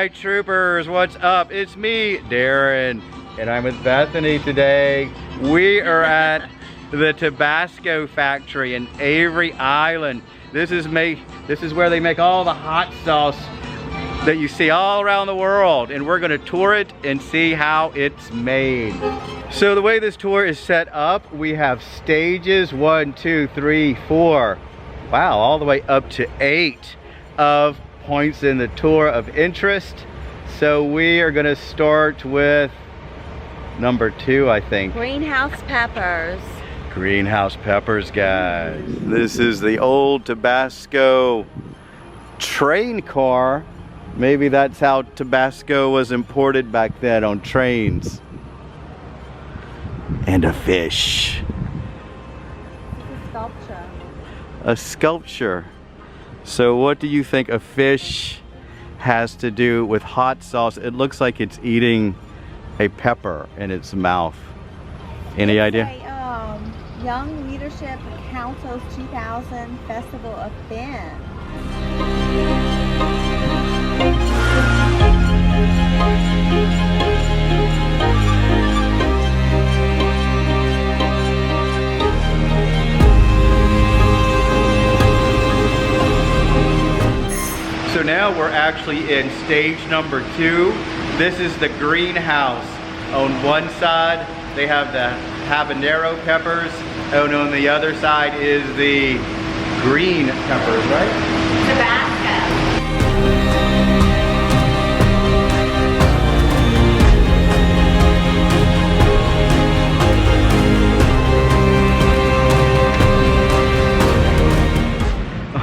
right, troopers, what's up? It's me, Darren, and I'm with Bethany today. We are at the Tabasco Factory in Avery Island. This is where they make all the hot sauce that you see all around the world, and we're gonna tour it and see how it's made. So the way this tour is set up, we have stages 1, 2, 3, 4, wow, all the way up to 8 of points in the tour of interest. So we are gonna start with number 2, I think. Greenhouse peppers. Greenhouse peppers, guys. This is the old Tabasco train car. Maybe that's how Tabasco was imported back then, on trains. And a fish. It's a sculpture. A sculpture. So what do you think a fish has to do with hot sauce? It looks like it's eating a pepper in its mouth. Any idea? Young Leadership Council's 2000 Festival of Fin. So now we're actually in stage number 2. This is the greenhouse. On one side, they have the habanero peppers, and on the other side is the green peppers, right? Tabasco.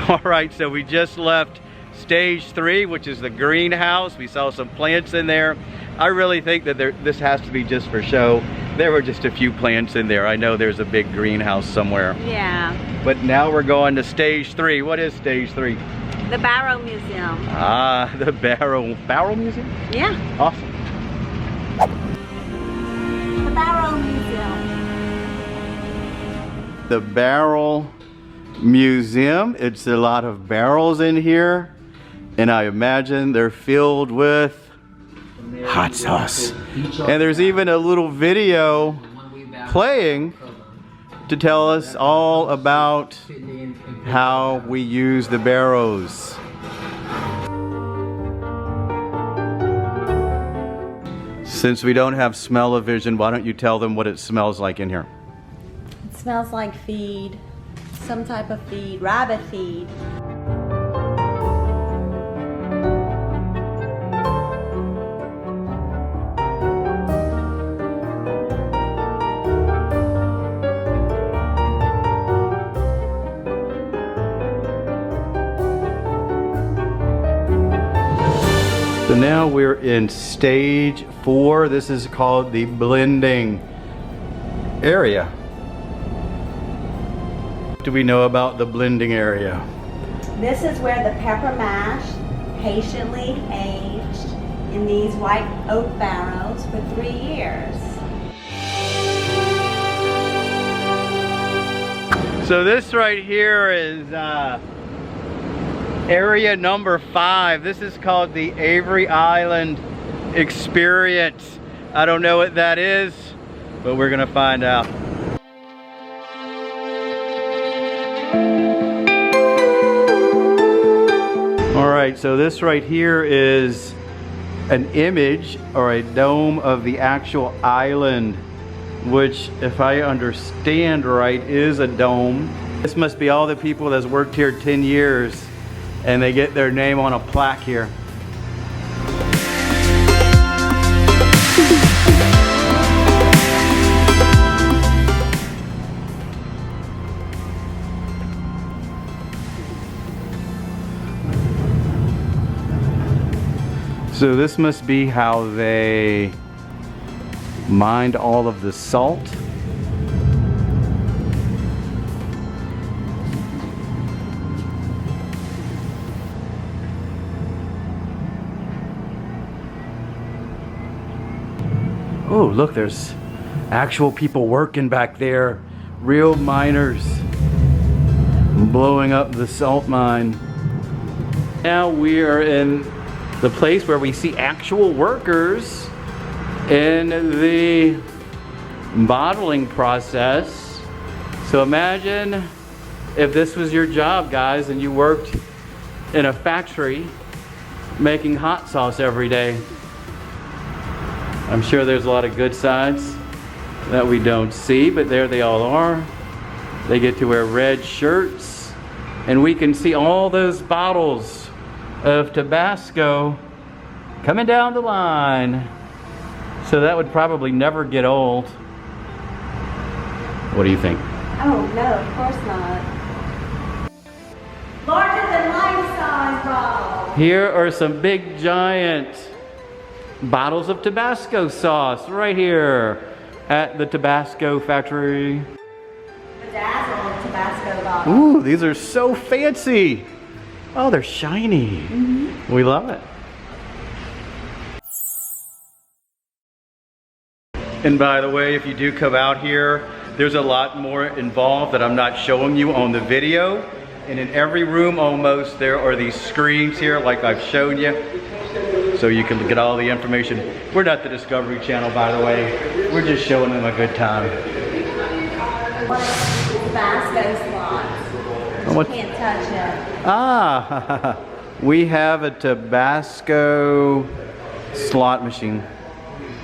All right, so we just left stage 3, which is the greenhouse. We saw some plants in there. I really think that this has to be just for show. There were just a few plants in there. I know there's a big greenhouse somewhere. Yeah. But now we're going to stage 3. What is stage 3? The Barrow Museum. Ah, the Barrow Museum? Yeah. Awesome. The Barrow Museum. The Barrel Museum. It's a lot of barrels in here, and I imagine they're filled with hot sauce. And there's even a little video playing to tell us all about how we use the barrows. Since we don't have smell-o-vision, why don't you tell them what it smells like in here? It smells like feed. Some type of feed. Rabbit feed. So now we're in stage 4. This is called the blending area. What do we know about the blending area? This is where the pepper mash patiently aged in these white oak barrels for 3 years. So this right here is area number 5. This is called the Avery Island Experience. I don't know what that is, but we're gonna find out. All right, so this right here is an image or a dome of the actual island, which, if I understand right, is a dome. This must be all the people that's worked here 10 years, and they get their name on a plaque here. So this must be how they mined all of the salt. Oh, look, there's actual people working back there. Real miners blowing up the salt mine. Now we are in the place where we see actual workers in the bottling process. So imagine if this was your job, guys, and you worked in a factory making hot sauce every day. I'm sure there's a lot of good sides that we don't see, but there they all are. They get to wear red shirts, and we can see all those bottles of Tabasco coming down the line. So that would probably never get old. What do you think? Oh, no, of course not. Larger than life-size bottles. Here are some big giant bottles of Tabasco sauce right here at the Tabasco Factory. Bedazzled Tabasco bottles. Ooh, these are so fancy. Oh, they're shiny. We love it. And by the way, if you do come out here, there's a lot more involved that I'm not showing you on the video. And in every room almost, there are these screens here like I've shown you. So you can get all the information. We're not the Discovery Channel, by the way. We're just showing them a good time. Tabasco slots. What? You can't touch it. Ah, we have a Tabasco slot machine.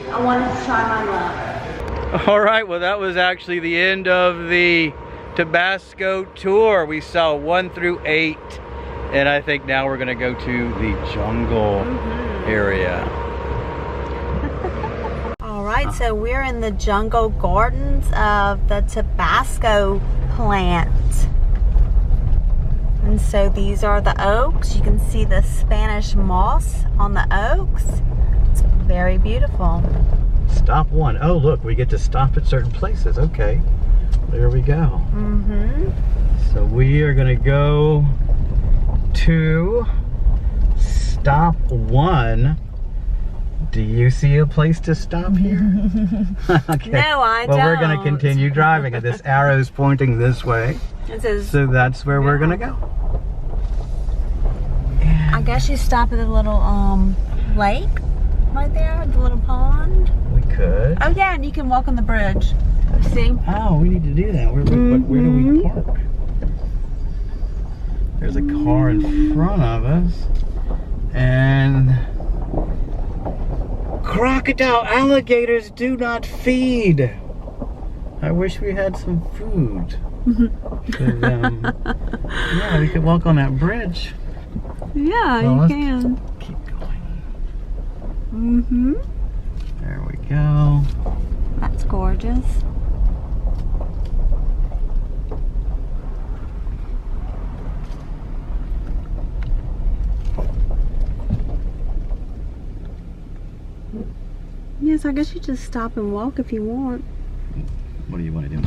I wanted to try my luck. All right, well that was actually the end of the Tabasco tour. We saw 1 through 8, and I think now we're gonna go to the jungle area. All right, so we're in the jungle gardens of the Tabasco plant. And so these are the oaks. You can see the Spanish moss on the oaks. It's very beautiful. Stop 1. Oh, look, we get to stop at certain places. Okay, there we go. So we are gonna go to stop 1. Do you see a place to stop here? Okay. No, I don't. Well, we're gonna continue driving, and this arrow's pointing this way. It says, So that's where we're gonna go. I guess you stop at the little lake right there, the little pond. We could. Oh yeah, and you can walk on the bridge. See? Oh, we need to do that. Where do we park? There's a car in front of us. And crocodile alligators do not feed. I wish we had some food. Yeah, we could walk on that bridge. Yeah, Well, you let's can. keep going. There we go. That's gorgeous. Yes, I guess you just stop and walk if you want. What do you want to do?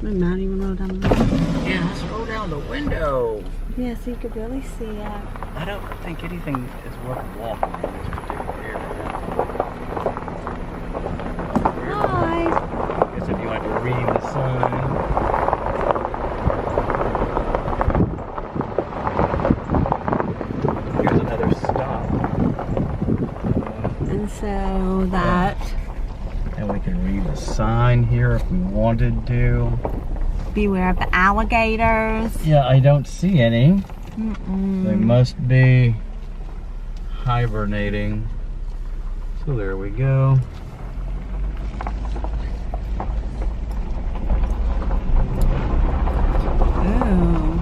I'm not even roll down the road. Yeah, let's roll down the window. Yeah, so you could really see it. I don't think anything is worth walking in this particular area. Hi. I guess if you want to read the sign. Here's another stop. And so that. And we can read the sign here if we wanted to. Beware of the alligators. Yeah, I don't see any. They must be hibernating. So there we go. Ooh.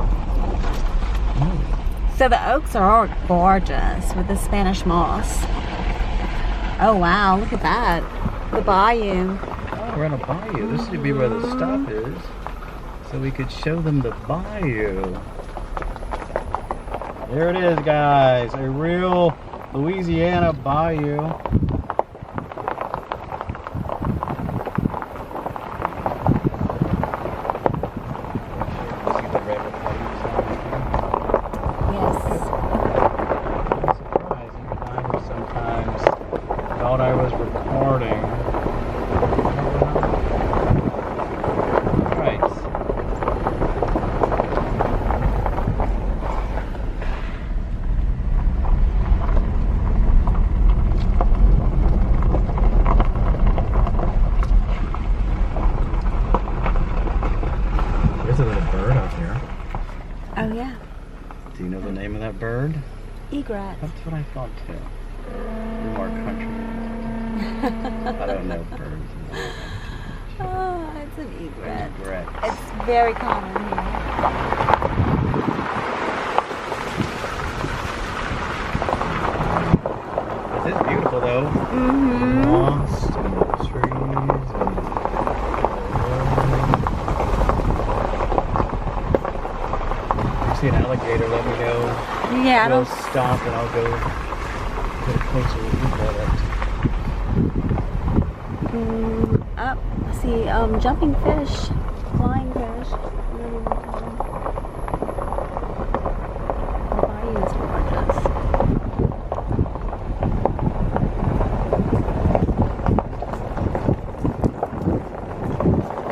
So the oaks are gorgeous with the Spanish moss. Oh wow, look at that. The bayou. Oh, we're in a bayou. This should be where the stop is. So we could show them the bayou. There it is, guys. A real Louisiana bayou. of that bird? Egret. That's what I thought too. You're more country. I don't know birds. Oh, it's an egret. Egret. It's very common here. This is beautiful though. Mm-hmm. Moss and the trees and if you see an alligator, let me know. Yeah, We'll stop and I'll go get a closer look at it. Up. I see jumping fish, flying fish. Whatever you want to call them. The bayou is gorgeous.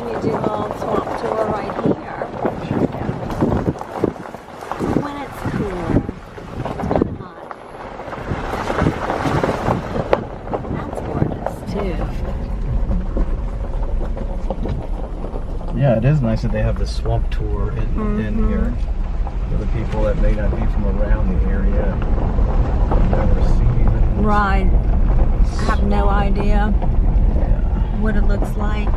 You do a little swamp tour right here. When it's cool. It's not hot. That's gorgeous too. Yeah, it is nice that they have the swamp tour in here for the people that may not be from around the area. Never seen it. Right. I have no idea what it looks like.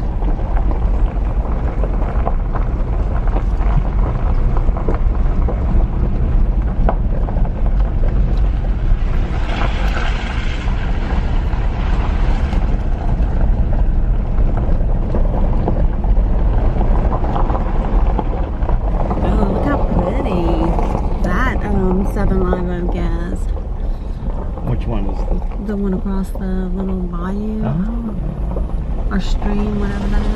The one across the little bayou or stream, whatever that is.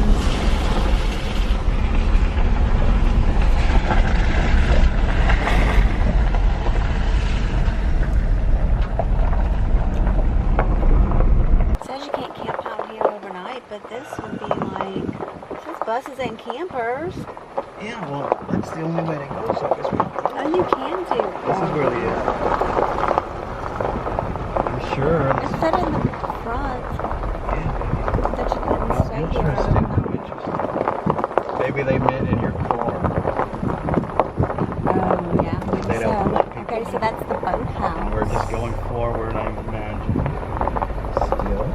It says you can't camp out here overnight, but this would be like, it says buses and campers. Yeah, well, that's the only way to go, so I guess we Oh, you can do it. This is where the sure. It said in the front that you couldn't stay Interesting. here. Interesting. Maybe they meant in your car. Oh, yeah. They don't let people okay, so that's the boathouse. And we're just going forward, I imagine. Still.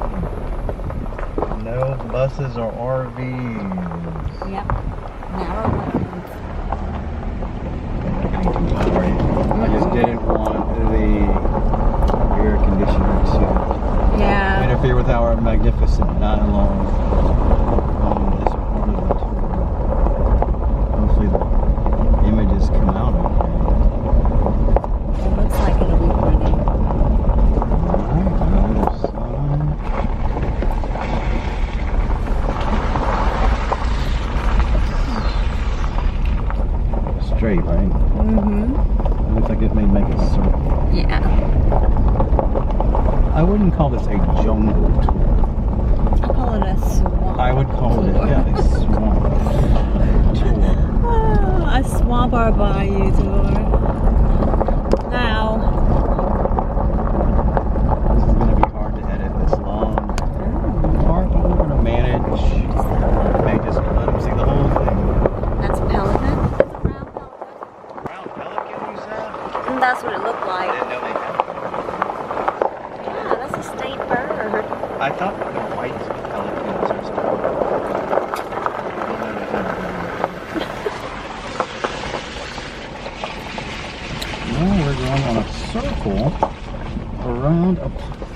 No buses or RVs. Yep. Narrow lanes. I just didn't want the air conditioner to interfere with our magnificent dialogue on this part of the tour. Hopefully the images come out okay. It looks like it'll be pretty. Straight, right? Mm-hmm. It looks like it may make a circle. Yeah. I wouldn't call this a jungle tour. I call it a swamp. I would call it a swamp tour. A swamp or bayou tour. Now. This is going to be hard to edit this long part, but we're going to manage. May just let them see the whole thing. That's a pelican? Brown pelican, you said? That's what it looked like. I didn't know they had. Yeah, that's a state bird. I thought the white pelicans or something. Now we're going on a circle around a pond.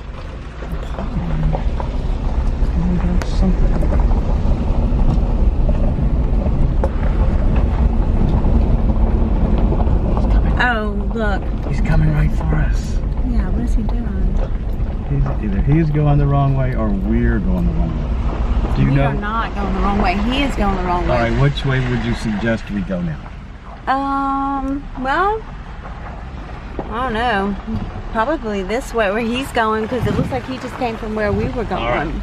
And that's something. Oh, look. He's coming right for us. Yeah, what is he doing? Either he's going the wrong way or we're going the wrong way. Do you know? We are not going the wrong way. He is going the wrong way. All right, which way would you suggest we go now? Well, I don't know. Probably this way where he's going because it looks like he just came from where we were going. All right.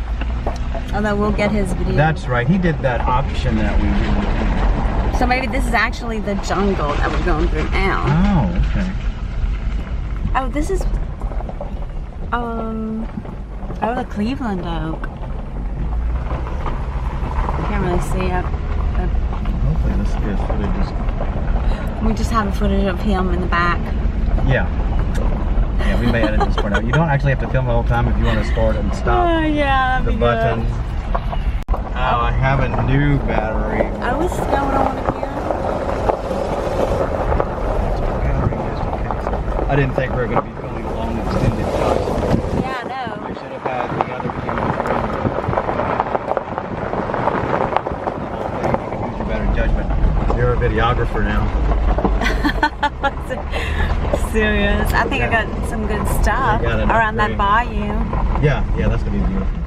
Although we'll get his video. That's right. He did that option that we did. So maybe this is actually the jungle that we're going through now. Oh, okay. Oh, this is, the Cleveland oak. Can't really see it. Hopefully this good footage is... We just have a footage of him in the back. Yeah. Yeah, we may edit this part out. You don't actually have to film the whole time if you want to start and stop Yeah, the button. Oh, I have a new battery. Oh, what's going on here? I didn't think we were going to be filming long extended shots. Yeah, I know. I should have had the other camera. You can use your better judgment. You're a videographer now. Serious. I think I got some good stuff You got an around that upgrade. bayou. Yeah, that's going to be beautiful.